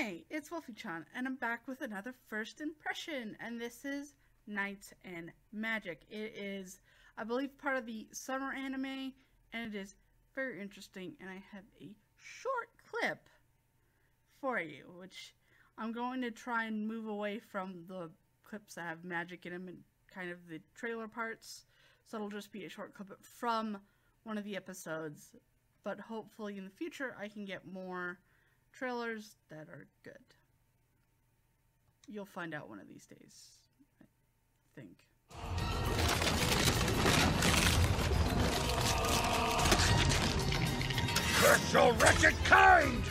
Hey, it's Wolfy-Chan, and I'm back with another first impression, and this is Knight Magic. It is, I believe, part of the summer anime, and it is very interesting, and I have a short clip for you, which I'm going to try and move away from the clips that have magic in them and kind of the trailer parts, so it'll just be a short clip from one of the episodes, but hopefully in the future I can get more trailers that are good. You'll find out one of these days, I think. Curse your wretched kind!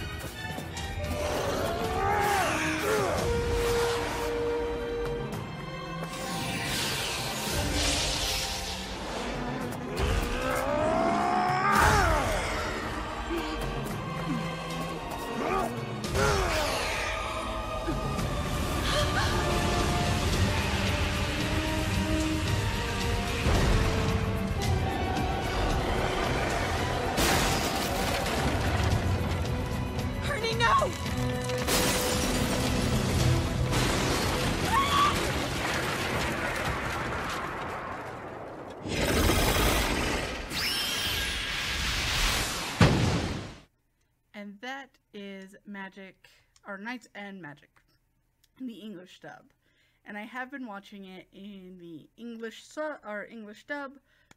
And that is Magic, or Knights and Magic, in the English dub. And I have been watching it in the English dub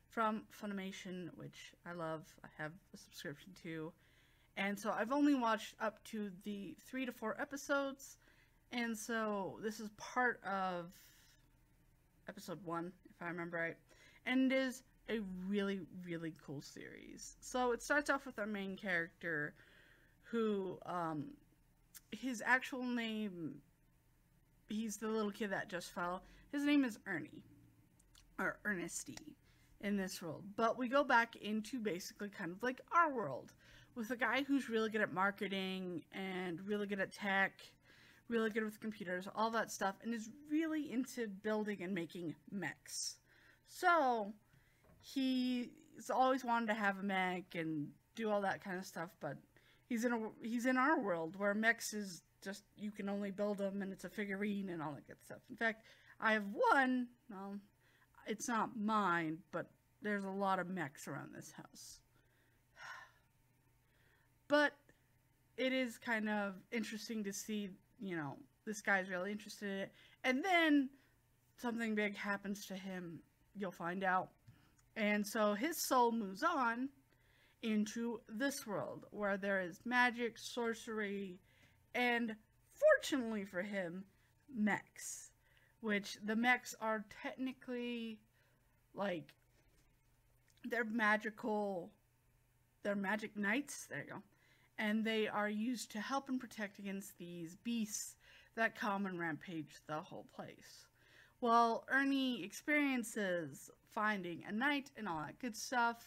from Funimation, which I love. I have a subscription to. And so I've only watched up to the 3 to 4 episodes. And so this is part of episode 1, if I remember right. And it is a really, really cool series. So it starts off with our main character, who, his actual name, he's the little kid that just fell. His name is Ernie, or Ernesty, in this world. But we go back into basically kind of like our world, with a guy who's really good at marketing, and really good at tech, really good with computers, all that stuff, and is really into building and making mechs. So, he's always wanted to have a mech and do all that kind of stuff, but he's in our world where mechs is just, you can only build them and it's a figurine and all that good stuff. In fact, I have one, well, it's not mine, but there's a lot of mechs around this house. But it is kind of interesting to see, you know, this guy's really interested in it. And then something big happens to him, you'll find out. And so his soul moves on into this world where there is magic, sorcery, and fortunately for him, mechs. Which the mechs are technically like, they're magic knights, there you go. And they are used to help and protect against these beasts that come and rampage the whole place. Well, Ernie experiences finding a knight and all that good stuff.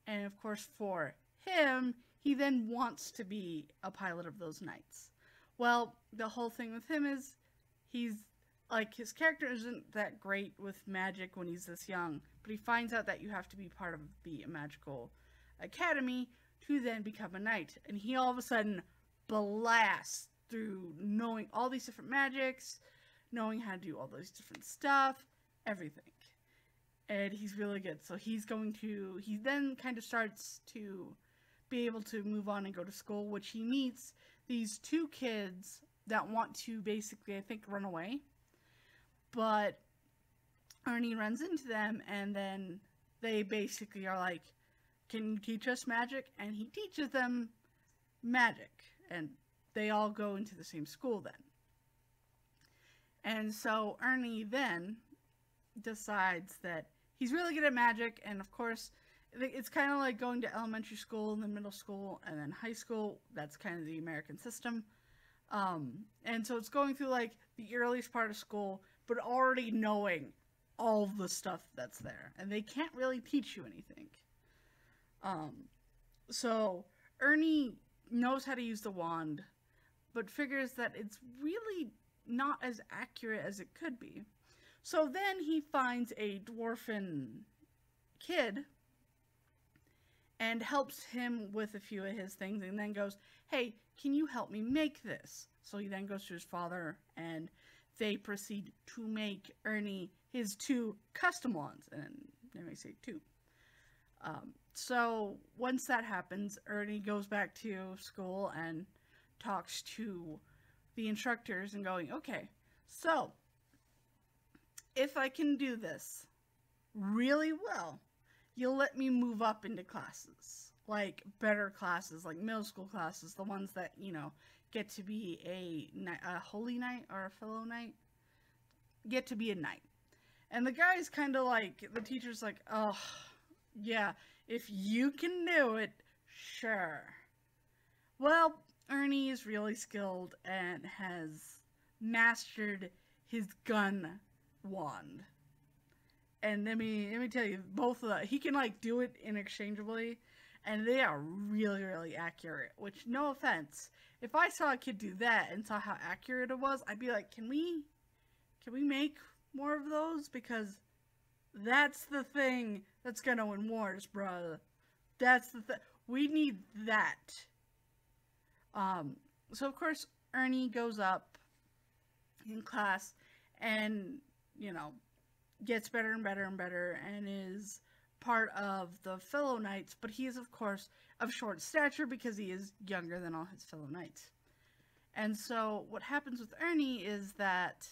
And of course, for him, he then wants to be a pilot of those knights. Well, the whole thing with him is, he's, like, his character isn't that great with magic when he's this young, but he finds out that you have to be part of the magical academy to then become a knight. And he all of a sudden blasts through knowing all these different magics, knowing how to do all those different stuff, everything. And he's really good. So he then kind of starts to be able to move on and go to school, which he meets these two kids that want to basically, I think, run away. But Ernie runs into them, and then they basically are like, can you teach us magic? And he teaches them magic. And they all go into the same school then. And so Ernie then decides that he's really good at magic, and of course, it's kind of like going to elementary school, and then middle school, and then high school. That's kind of the American system. And so it's going through like the earliest part of school, but already knowing all the stuff that's there, and they can't really teach you anything. So Ernie knows how to use the wand, but figures that it's really not as accurate as it could be. So then he finds a dwarfen kid and helps him with a few of his things, and then goes, hey, can you help me make this? So he then goes to his father, and they proceed to make Ernie his 2 custom ones, and let me say 2. So once that happens, Ernie goes back to school and talks to the instructors and going, okay, so if I can do this really well, you'll let me move up into classes, like better classes, like middle school classes, the ones that, you know, get to be a holy knight or a fellow knight, get to be a knight. And the guy's kind of like, the teacher's like, oh, yeah, if you can do it, sure. Well, Ernie is really skilled and has mastered his gun wand. And let me tell you, both of that, he can like do it interchangeably, and they are really, really accurate. Which, no offense, if I saw a kid do that and saw how accurate it was, I'd be like, can we make more of those? Because that's the thing that's gonna win wars, bruh. That's the thing. We need that. So of course, Ernie goes up in class and, you know, gets better and better and better and is part of the fellow knights, but he is, of course, of short stature because he is younger than all his fellow knights. And so what happens with Ernie is that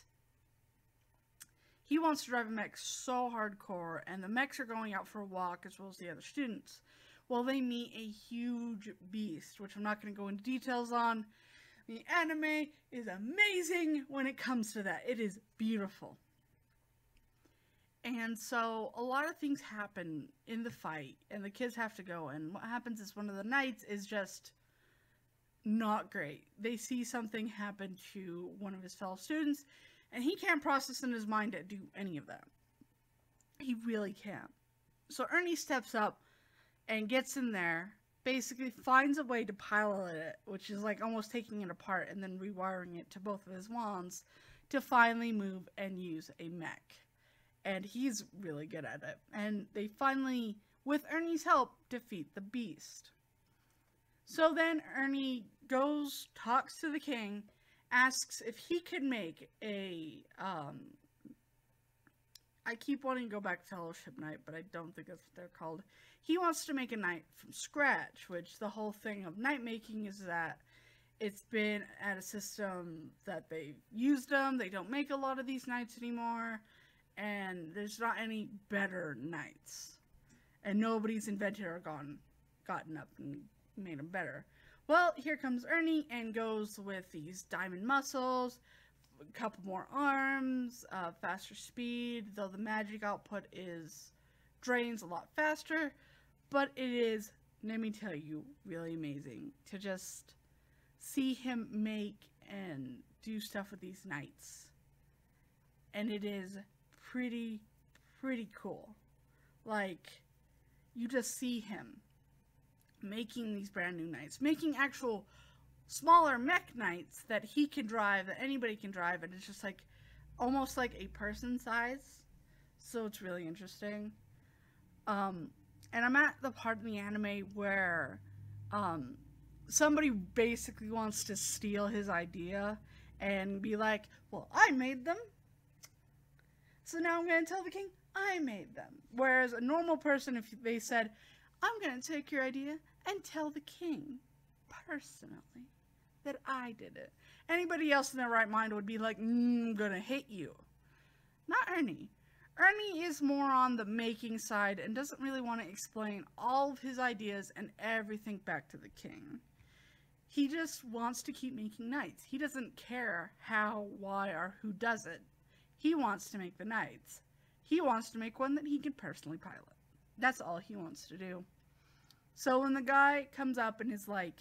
he wants to drive a mech so hardcore, and the mechs are going out for a walk as well as the other students. Well, they meet a huge beast, which I'm not going to go into details on. The anime is amazing when it comes to that. It is beautiful. And so a lot of things happen in the fight, and the kids have to go, and what happens is one of the knights is just not great. They see something happen to one of his fellow students, and he can't process in his mind to do any of that. He really can't. So Ernie steps up and gets in there, basically finds a way to pilot it, which is like almost taking it apart and then rewiring it to both of his wands to finally move and use a mech. And he's really good at it. And they finally, with Ernie's help, defeat the beast. So then Ernie goes, talks to the king, asks if he could make a, I keep wanting to go back to Fellowship Knight, but I don't think that's what they're called. He wants to make a knight from scratch, which the whole thing of knight making is that it's been at a system that they've used them. They don't make a lot of these knights anymore, and there's not any better knights. And nobody's invented or gotten up and made them better. Well, here comes Ernie and goes with these diamond muscles, a couple more arms, faster speed, though the magic output drains a lot faster, but it is, let me tell you, really amazing to just see him make and do stuff with these knights. And it is pretty cool. Like, you just see him making these brand new knights, making actual smaller mech knights that he can drive, that anybody can drive, and it's just like almost like a person size. So it's really interesting. And I'm at the part in the anime where somebody basically wants to steal his idea and be like, well, I made them, so now I'm going to tell the king I made them. Whereas a normal person, if they said, I'm going to take your idea and tell the king personally that I did it, anybody else in their right mind would be like, I'm going to hit you. Not Ernie. Ernie is more on the making side and doesn't really want to explain all of his ideas and everything back to the king. He just wants to keep making knights. He doesn't care how, why, or who does it. He wants to make the knights. He wants to make one that he can personally pilot. That's all he wants to do. So when the guy comes up and is like,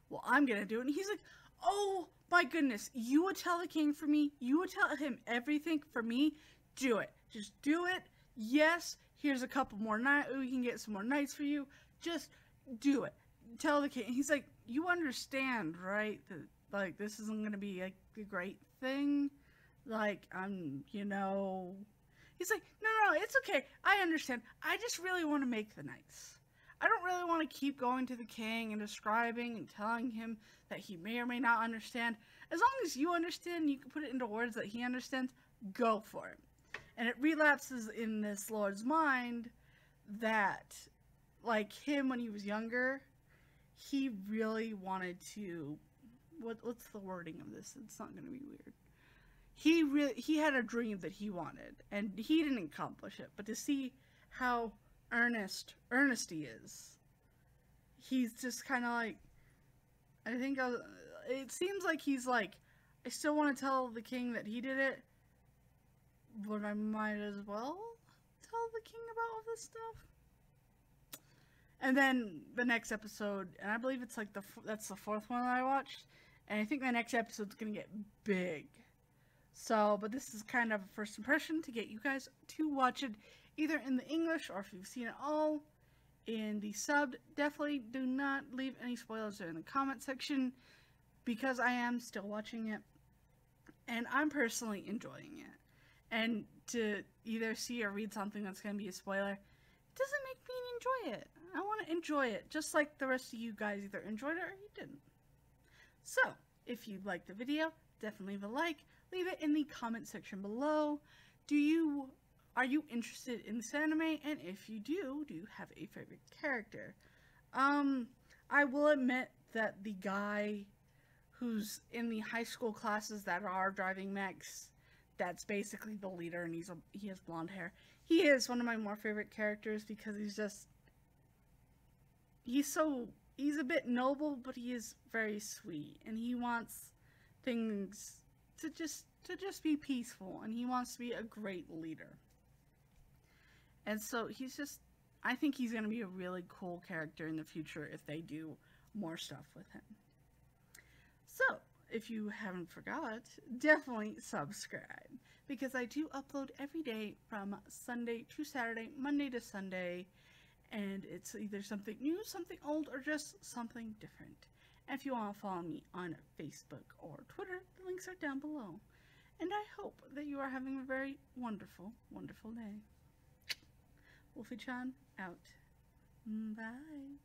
well, I'm going to do it, and he's like, oh my goodness, you would tell the king for me? You would tell him everything for me? Do it. Just do it. Yes, here's a couple more knights. We can get some more knights for you. Just do it. Tell the king. He's like, you understand, right? That, like, this isn't going to be like a great thing. Like, you know. He's like, no, it's okay. I understand. I just really want to make the knights. I don't really want to keep going to the king and describing and telling him that he may or may not understand. As long as you understand and you can put it into words that he understands, go for it. And it relapses in this lord's mind that, like him when he was younger, he really wanted to, what's the wording of this? It's not going to be weird. He had a dream that he wanted, and he didn't accomplish it. But to see how earnest he is, he's just kind of like, it seems like he's like, I still want to tell the king that he did it, but I might as well tell the king about all this stuff. And then the next episode, and I believe it's like that's the fourth one that I watched, and I think the next episode's gonna get big. So, but this is kind of a first impression to get you guys to watch it either in the English or if you've seen it all in the subbed. Definitely do not leave any spoilers in the comment section because I am still watching it and I'm personally enjoying it. And to either see or read something that's going to be a spoiler, it doesn't make me enjoy it. I want to enjoy it just like the rest of you guys either enjoyed it or you didn't. So, if you liked the video, definitely leave a like. Leave it in the comment section below. Are you interested in this anime? And if you do you have a favorite character? I will admit that the guy who's in the high school classes that are driving mechs, that's basically the leader, and he has blonde hair. He is one of my more favorite characters because he's a bit noble, but he is very sweet, and he wants things to just be peaceful, and he wants to be a great leader. And so I think he's going to be a really cool character in the future if they do more stuff with him. So, if you haven't forgot, definitely subscribe, because I do upload every day from Sunday to Saturday, Monday to Sunday, and it's either something new, something old, or just something different. And if you want to follow me on Facebook or Twitter, the links are down below. And I hope that you are having a very wonderful, wonderful day. Wolfy-Chan out. Bye.